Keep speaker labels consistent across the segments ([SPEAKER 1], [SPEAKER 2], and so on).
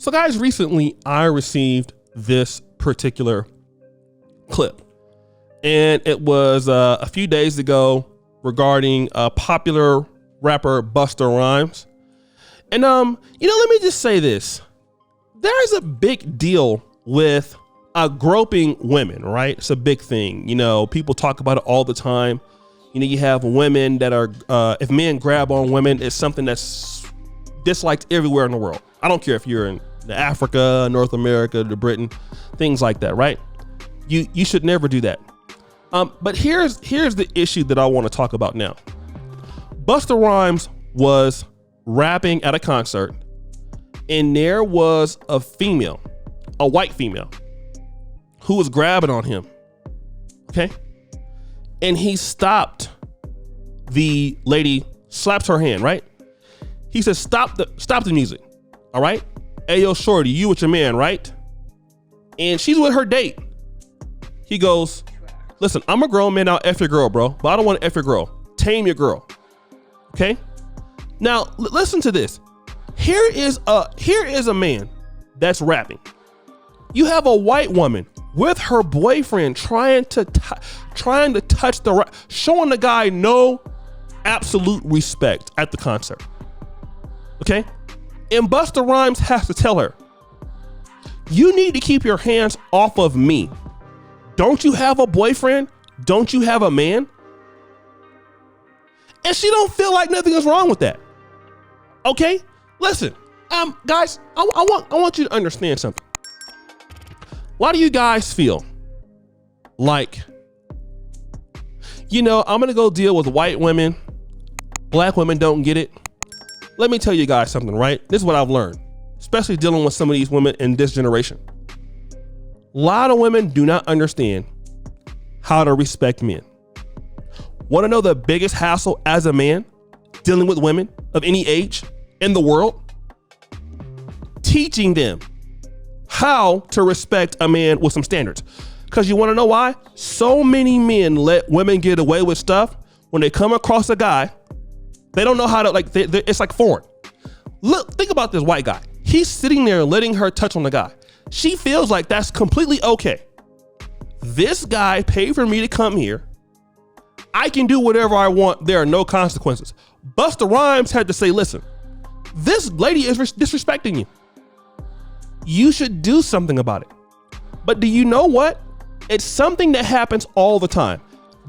[SPEAKER 1] So guys, recently I received this particular clip, and it was a few days ago regarding popular rapper Busta Rhymes. And let me just say this. There is a big deal with groping women, right? It's a big thing. People talk about it all the time. You have women that are, if men grab on women, it's something that's disliked everywhere in the world. I don't care if you're in Africa, North America, to Britain, things like that, right? You should never do that. But here's the issue that I want to talk about now. Busta Rhymes was rapping at a concert, and there was a white female, who was grabbing on him. Okay. And he stopped the lady, slaps her hand, right? He says, stop the music. All right. Hey, yo, shorty, you with your man, right? And she's with her date. He goes, listen, I'm a grown man, I'll F your girl, bro. But I don't want to F your girl. Tame your girl. Okay. Now listen to this. Here is a man that's rapping. You have a white woman with her boyfriend trying to touch showing the guy no absolute respect at the concert. Okay? And Busta Rhymes has to tell her, you need to keep your hands off of me. Don't you have a boyfriend? Don't you have a man? And she don't feel like nothing is wrong with that. Okay? Listen, guys, I want you to understand something. Why do you guys feel like, I'm going to go deal with white women, black women don't get it? Let me tell you guys something, right? This is what I've learned, especially dealing with some of these women in this generation. A lot of women do not understand how to respect men. Want to know the biggest hassle as a man dealing with women of any age in the world? Teaching them how to respect a man with some standards. Because you want to know why? So many men let women get away with stuff. When they come across a guy, they don't know how to, it's like foreign. Look, think about this white guy. He's sitting there letting her touch on the guy. She feels like that's completely okay. This guy paid for me to come here. I can do whatever I want. There are no consequences. Busta Rhymes had to say, listen, this lady is disrespecting you. You should do something about it. But do you know what? It's something that happens all the time.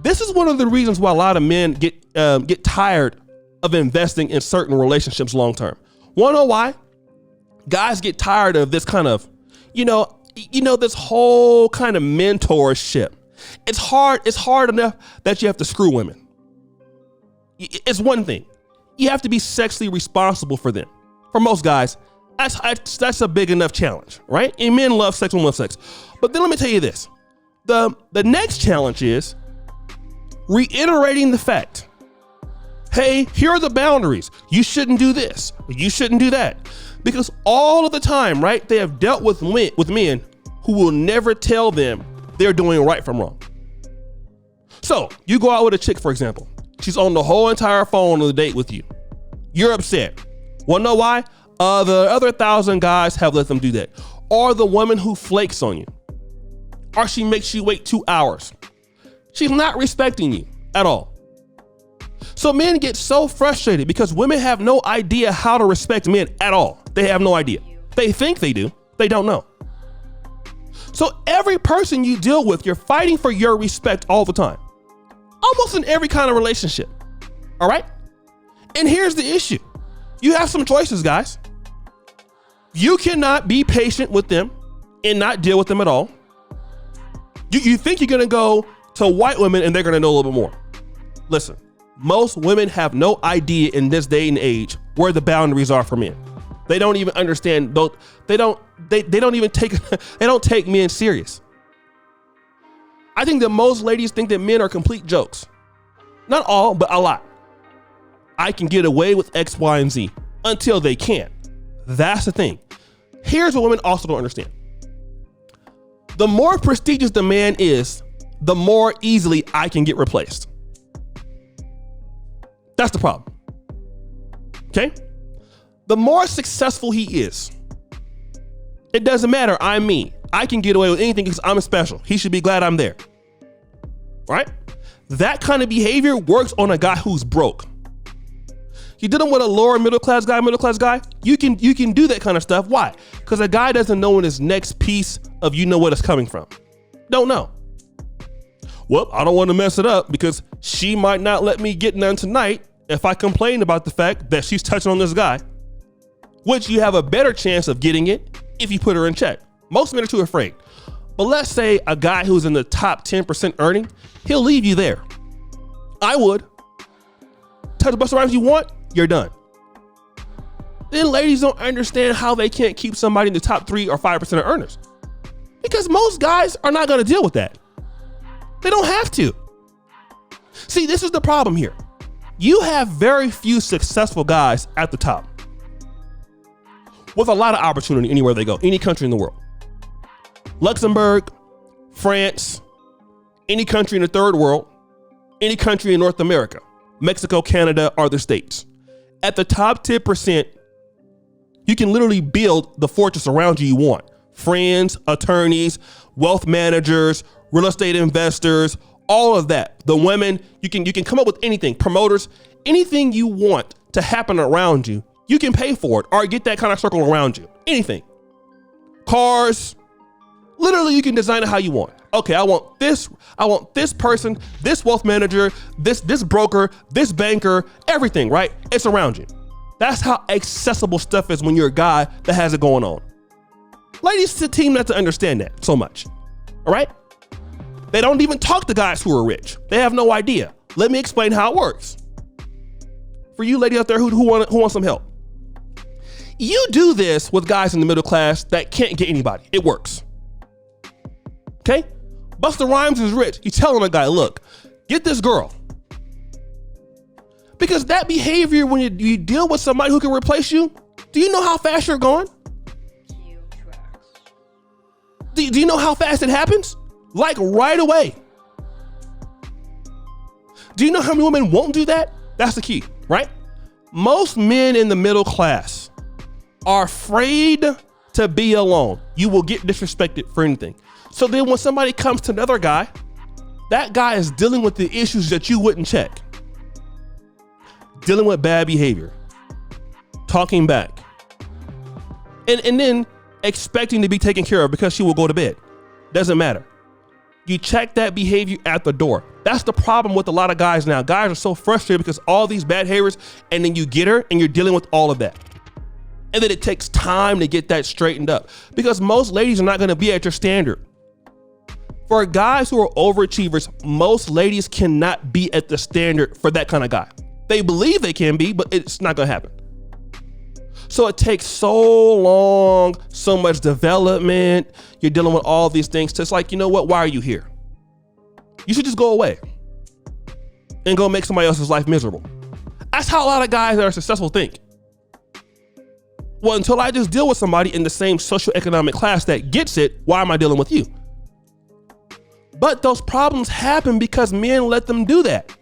[SPEAKER 1] This is one of the reasons why a lot of men get tired of investing in certain relationships long term. Want to know why? Guys get tired of this kind of, this whole kind of mentorship. It's hard enough that you have to screw women. It's one thing. You have to be sexually responsible for them. For most guys, that's a big enough challenge, right? And men love sex, women love sex. But then let me tell you this. The next challenge is reiterating the fact, hey, here are the boundaries. You shouldn't do this. You shouldn't do that. Because all of the time, right, they have dealt with men who will never tell them they're doing right from wrong. So you go out with a chick, for example. She's on the whole entire phone on the date with you. You're upset. Want to know why? The other 1,000 guys have let them do that. Or the woman who flakes on you. Or she makes you wait 2 hours. She's not respecting you at all. So men get so frustrated because women have no idea how to respect men at all. They have no idea. They think they do. They don't know. So every person you deal with, you're fighting for your respect all the time. Almost in every kind of relationship. All right? And here's the issue. You have some choices, guys. You cannot be patient with them and not deal with them at all. You think you're going to go to white women and they're going to know a little bit more. Listen, most women have no idea in this day and age where the boundaries are for men. They don't even understand. They don't even take men serious. I think that most ladies think that men are complete jokes. Not all, but a lot. I can get away with X, Y, and Z until they can't. That's the thing. Here's what women also don't understand. The more prestigious the man is, the more easily I can get replaced. That's the problem. Okay? The more successful he is, It doesn't matter. I'm me. I can get away with anything because I'm special. He should be glad I'm there. Right? That kind of behavior works on a guy who's broke. You did him with a lower middle class guy, you can do that kind of stuff. Why? Because a guy doesn't know when his next piece of you know what is coming from. Don't know. Well, I don't want to mess it up because she might not let me get none tonight if I complain about the fact that she's touching on this guy, which you have a better chance of getting it if you put her in check. Most men are too afraid. But let's say a guy who's in the top 10% earning, he'll leave you there. I would. Touch the bus around you want, you're done. Then ladies don't understand how they can't keep somebody in the top 3 or 5% of earners. Because most guys are not going to deal with that. They don't have to. See, this is the problem here. You have very few successful guys at the top with a lot of opportunity anywhere they go, any country in the world. Luxembourg, France, any country in the third world, any country in North America, Mexico, Canada, or the States. At the top 10%, you can literally build the fortress around you want. Friends, attorneys, wealth managers, real estate investors, all of that. The women, you can come up with anything, promoters, anything you want to happen around you, you can pay for it or get that kind of circle around you. Anything. Cars, literally you can design it how you want. Okay, I want this person, this wealth manager, this broker, this banker, everything, right? It's around you. That's how accessible stuff is when you're a guy that has it going on. Ladies seem not to understand that so much, all right? They don't even talk to guys who are rich. They have no idea. Let me explain how it works. For you ladies out there who want some help. You do this with guys in the middle class that can't get anybody. It works. Okay? Busta Rhymes is rich. He's telling a guy, look, get this girl. Because that behavior, when you deal with somebody who can replace you, do you know how fast you're going? Do you know how fast it happens? Like right away. Do you know how many women won't do that? That's the key, right? Most men in the middle class are afraid to be alone. You will get disrespected for anything. So then when somebody comes to another guy, that guy is dealing with the issues that you wouldn't check. Dealing with bad behavior, talking back, and then expecting to be taken care of because she will go to bed. Doesn't matter. You check that behavior at the door. That's the problem with a lot of guys now. Guys are so frustrated because all these bad behaviors, and then you get her and you're dealing with all of that. And then it takes time to get that straightened up because most ladies are not going to be at your standard. For guys who are overachievers, most ladies cannot be at the standard for that kind of guy. They believe they can be, but it's not going to happen. So it takes so long, so much development. You're dealing with all these things. So it's like, you know what? Why are you here? You should just go away and go make somebody else's life miserable. That's how a lot of guys that are successful think. Well, until I just deal with somebody in the same socioeconomic class that gets it, why am I dealing with you? But those problems happen because men let them do that.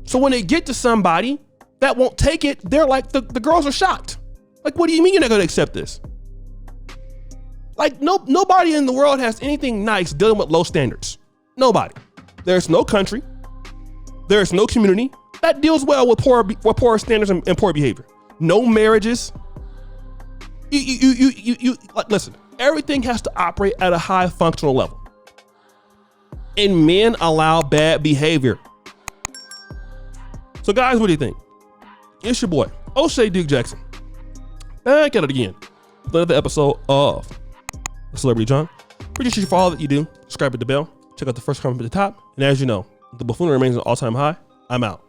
[SPEAKER 1] So when they get to somebody that won't take it, they're like, the girls are shocked. Like, what do you mean you're not gonna accept this? Like, nobody in the world has anything nice dealing with low standards. Nobody. There's no country. There's no community that deals well with poor standards and poor behavior. No marriages. Like, listen, everything has to operate at a high functional level. And men allow bad behavior. So guys, what do you think? It's your boy, O'Shea Duke Jackson. Back at it again. Another episode of Celebrity John. Appreciate you for all that you do. Subscribe, hit the bell. Check out the first comment at the top. And as you know, the buffoonery remains an all-time high. I'm out.